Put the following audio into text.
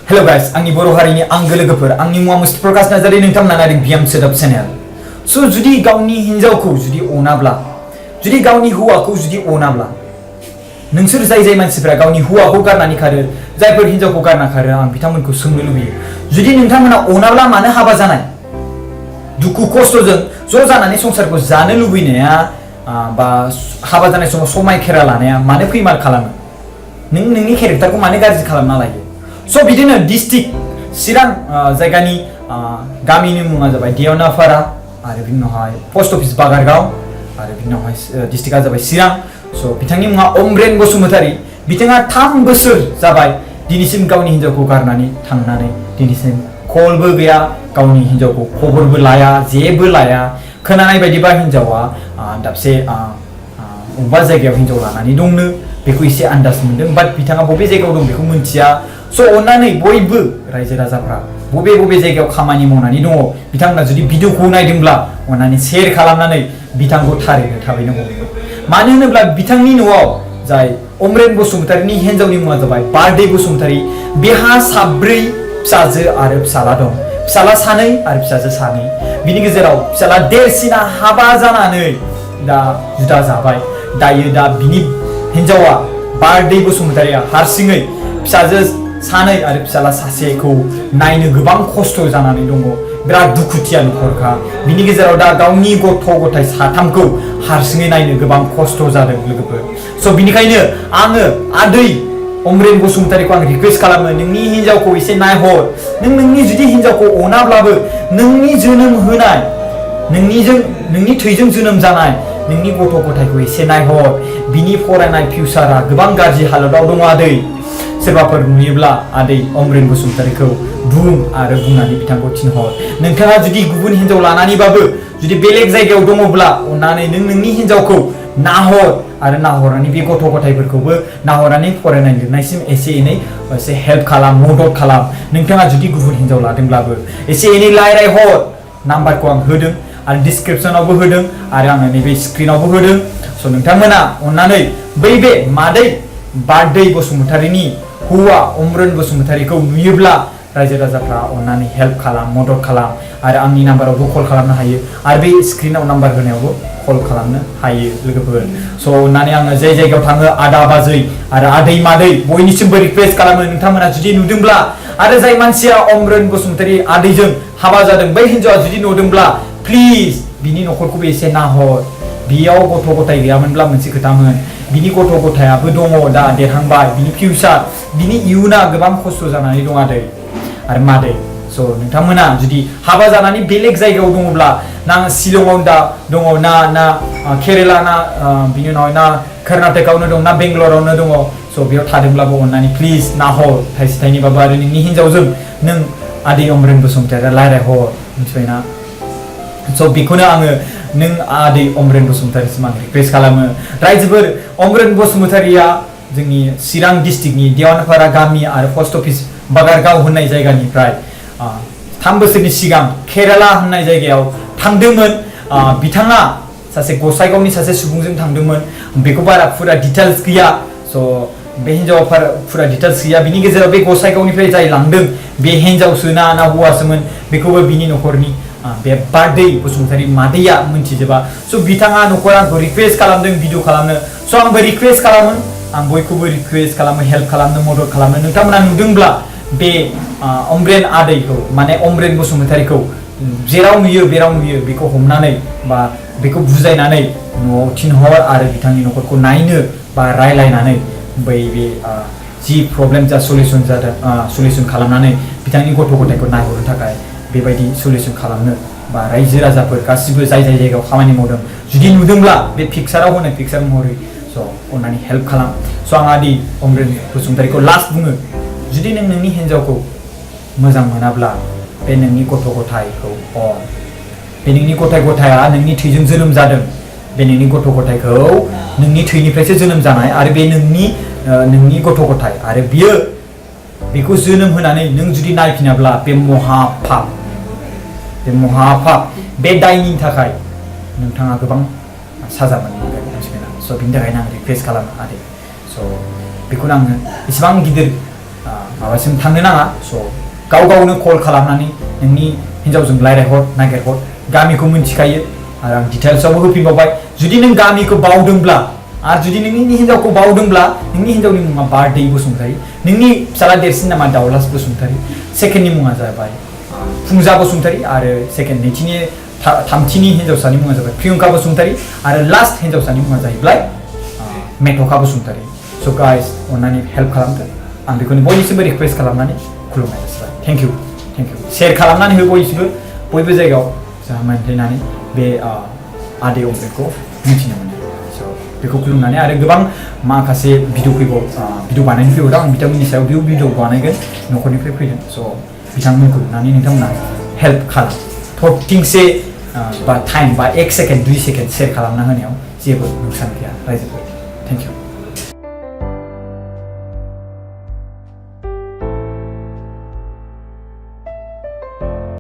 Hello guys, आंनि बर' हारिनि आंगो लोगोफोर आंनि मुङा मुस्तफा प्रकाश नार्जारी नोंथांमोना नायदों बिएम सोदोब चेनेल। स' जुदि गावनि हिन्जावखौ जुदि अनाब्ला जुदि गावनि हौवाखौ जुदि अनाब्ला नोंसोर जाय मानसिफोरा गावनि हौवाखौ गारनानै खारो जायफोर हिन्जावखौ गारना खारो आं बिथांमोनखौ सोंनो लुबैयो जुदि नोंथांमोना अनाब्ला मानो हाबा जानाय दुखु खस्थ'जों ज' जानानै संसारखौ जानो लुबैनाया बा हाबा जानाय समाव समाय खेरा लानाया मानो फैमाल खालामो नोंनि केरेक्टारखौ मानो गाज्रि खालामना लायो स' बिदिनो डिस्ट्रिक्ट चिरां जायगानि गामिनि मुङा जाबाय देवनाफारा आरो बिनि उनावहाय पस्ट अफिस बागारगाव आरो बिनि उनावहाय डिस्ट्रिक्टआ जाबाय चिरां स' बिथांनि मुङा अमरेन बसुमतारी बिथाङा 3 बोसोर जाबाय दिनैसिम गावनि हिन्जावखौ गारनानै थांनानै दिनैसिम कलबो गैया गावनि हिन्जावखौ खबरबो लाया जेबो लाया खोनानाय बायदिबा हिन्जावा दाबसे अबेबा जायगायाव हिन्जाव लानानै दंनो बेखौ एसे आन्दाज मोनदों बाट बिथाङा बबे जायगायाव दं बेखौ मिन्थिया स' अन्नानै बयबो रायजो राजाफ्रा बबे जायगायाव खामानि मावनानै दङ बिथांमोना जुदि भिडिअखौ नायदोंब्ला अन्नानै शेयार खालामनानै बिथांखौ थारैनो थाबैनो हमो मानो होनोब्ला बिथांनि न'आव जाय अमरेन बसुमतारीनि हिन्जावनि मुङा जाबाय बारदै बसुमतारी बेहा 7 फिसाजो आरो फिसाला दं फिसाला 2 आरो फिसाजो 2 बिनि गेजेराव फिसाला देरसिना हाबा जानानै दा जुदा जाबाय दायो दा बिनि हिन्जावा बारदै बसुमतारीया हारसिङै फिसाजो 2 आरो फिसाला 1खौ नायनो गोबां खस्थ' जानानै दङ बिराद दुखुथिया नखरखा बिनि गेजेराव दा गावनि गथ' गथाय 3खौ हारसिङै नायनो गोबां खस्थ' जादों लोगोफोर स' बिनिखायनो आङो आदै अमरेन बसुमतारीखौ आं रिक्वेस्ट खालामो नोंनि हिन्जावखौ एसे नायहर नोंनि जुदि हिन्जावखौ अनाब्लाबो नोंनि जोनोम होनाय नोंनि थैजों जोनोम जानाय नोंनि गथ' गथायखौ एसे नायहर बिनि फरायनाय फिउचारा गोबां गाज्रि हालोदाव दङ आदै सोरबाफोर नुयोब्ला आदै अमरेन बसुमतारीखौ बुं आरो बुंनानै बिथांखौ थिनहर नोंथाङा जुदि गुबुन हिन्जाव लानानैबाबो जुदि बेलेग जायगायाव दङब्ला अन्नानै नोंनि हिन्जावखौ नाहर आरो नाहरनानै बे गथ' गथायफोरखौबो नाहरनानै फरायनाय लिरनायसिम एसे हेल्प खालाम मदद खालाम नोंथाङा जुदि गुबुन हिन्जाव लादोंब्लाबो एसे एनै रायहर नाम्बारखौ आं होदों आरो डिसक्रिपसनावबो होदों आरो आङो नैबे स्क्रिनावबो होदों स' नोंथांमोना अन्नानै बे मादै बारदै बसुमतारीनि हौवा अमरेन बसुमतारीखौ नुयोब्ला रायजो राजाफ्रा अन्नानै हेल्प खालाम मदद खालाम आरो आंनि नाम्बारावबो कल खालामनो हायो आरो बे स्क्रिनाव नाम्बार होनायावबो कल खालामनो हायो लोगोफोर स' अन्नानै आङो जाय जायगायाव थाङो आदा बाजै आरो आदै मादै बयनिसिमबो रिक्वेस्ट खालामो नोंथांमोना जुदि नुदोंब्ला आरो जाय मानसिया अमरेन बसुमतारी आदैजों हाबा जादों बै हिन्जावा जुदि नुदोंब्ला प्लिज बिनि नखरखौबो एसे नाहर बियाव गथ' गथाय गैयामोनब्ला मोनसे खोथामोन बिनि गथ' गथायाबो दङ दा देरहांबाय बिनि फिउचार बिनि इयुना गोबां खस्थ' जानानै दं आदै आरो मादै स' नोंथांमोना जुदि हाबा जानानै बेलेग जायगायाव दङब्ला ना शिलंआव दा दङ ना केरेला ना बिनि उनाव ना कर्नाटकआवनो दं ना बेंगलरावनो दङ स' बेयाव थादोंब्लाबो अन्नानै प्लिज नाहर थाइसे थाइनैबाबो आरो नोंनि हिन्जावजों नों आदै अमरेन बसुमतारीया रायहर मिथिबायना स' बेखौनो आङो नों आदै अमरेन बसुमतारीसिम आं रिक्वेस्ट खालामो रायजोफोर अमरेन बसुमतारीया जोंनि चिरां डिस्ट्रिक्टनि देवनाफारा गामि आरो पस्ट अफिस बागारगाव होननाय जायगानिफ्राय 3 बोसोरनि सिगां केरेला होननाय जायगायाव थांदोंमोन बिथाङा सासे गसाइगावनि सासे सुबुंजों थांदोंमोन बेखौ बारा फुरा डिटेल्स गैया स' बे हिन्जावा फुरा डिटेल्स गैया बिनि गेजेराव बे गसाइगावनिफ्राय जाय लांदों बे हिन्जावसोना ना हौवासोमोन बेखौबो बिनि नखरनि बे बारदै बसुमतारी मादैया मिन्थिजोबा स' बिथाङा नखरा आंखौ रिक्वेस्ट खालामदों भिडिअ खालामनो स' आंबो रिक्वेस्ट खालामो आं बयखौबो रिक्वेस्ट खालामो हेल्प खालामनो मदद खालामनो नोंथांमोना नुदोंब्ला बे अमरेन आदैखौ माने अमरेन बसुमतारीखौ जेराव नुयो बेखौ हमनानै बा बेखौ बुजायनानै न'आव थिनहर आरो बिथांनि नखरखौ नायनो बा रायलायनानै बे जि प्रब्लेम जा सलिउसन खालामनानै बिथांनि गथ' गथायखौ नायहरनो थाखाय बेबायदि सलिउसन खालामनो बा रायजो राजाफोर गासिबो जाय जायगायाव खामानि मावदों जुदि नुदोंब्ला बे पिक्साराव होनाय पिक्सार महरै स' अन्नानै हेल्प खालाम स' आं आदै अमरेन बसुमतारीखौ लास्ट बुङो जुदि नोंनि हिन्जावखौ मोजां मोनाब्ला बे नोंनि गथ' गथायखौ बे नोंनि गथाया नोंनि थैजों जोनोम जादों बे नोंनि गथ' गथायखौ नोंनि थैनिफ्रायसो जोनोम जानाय आरो बे नोंनि गथ' गथाय आरो बेखौ जोनोम होनानै नों जुदि नायफिनाब्ला बे महापाप बे दायनि थाखाय नोंथाङा गोबां साजा मोनगोन मिथिबायना स' बिनि थाखायनो आं रिक्वेस्ट खालामो आदै स' बेखौनो आङो एसेबां गिदिर माबासिम थांनो नाङा स' गाव गावनो कल खालामनानै नोंनि हिन्जावजों रायज्लायहर नागिरहर गामिखौ मिन्थिखायो आरो आं डिटेल्सआवबो होफिनबावबाय जुदि नों गामिखौ बावदोंब्ला आरो जुदि नोंनि हिन्जावखौ बावदोंब्ला नोंनि हिन्जावनि मुङा बारदै बसुमतारी नोंनि फिसाला देरसिन नामा दाउलास बसुमतारी सेकेन्डनि मुङा जाबाय फुंजा बसुमतारी आरो सेकेन्ड नैथिनि थामथिनि हिन्जावसानि मुङा जाबाय प्रियंका बसुमतारी आरो लास्ट हिन्जावसानि मुङा जाहैबाय मेथ'का बसुमतारी स' गाइस अननानै हेल्प खालामदो आं बेखौनो बयनिसिमबो रिक्वेस्ट खालामनानै खुलुमनाय जासिबाय थेंक इउ शेयार खालामनानै हो बयबो जायगायाव जोंहा मोनहैनानै बे आदै अमृतखौ मिथिनो मोनो स' बेखौ खुलुमनानै आरो गोबां माखासे भिडिअ भिडिअ बानायनो फैबावदों आं बिथांमोननि सायाव भिडिअ बानायगोन न'खरनिफ्राय फैदों स' बिथांमोनखौ नुनानै नोंथांमोना हेल्प खालाम थरथिंसे बा टाइम बा 1 सेकेन्ड 2 सेकेन्ड शेयार खालामना होनायाव जेबो नुकसान गैया रायजोफोर थेंक इउ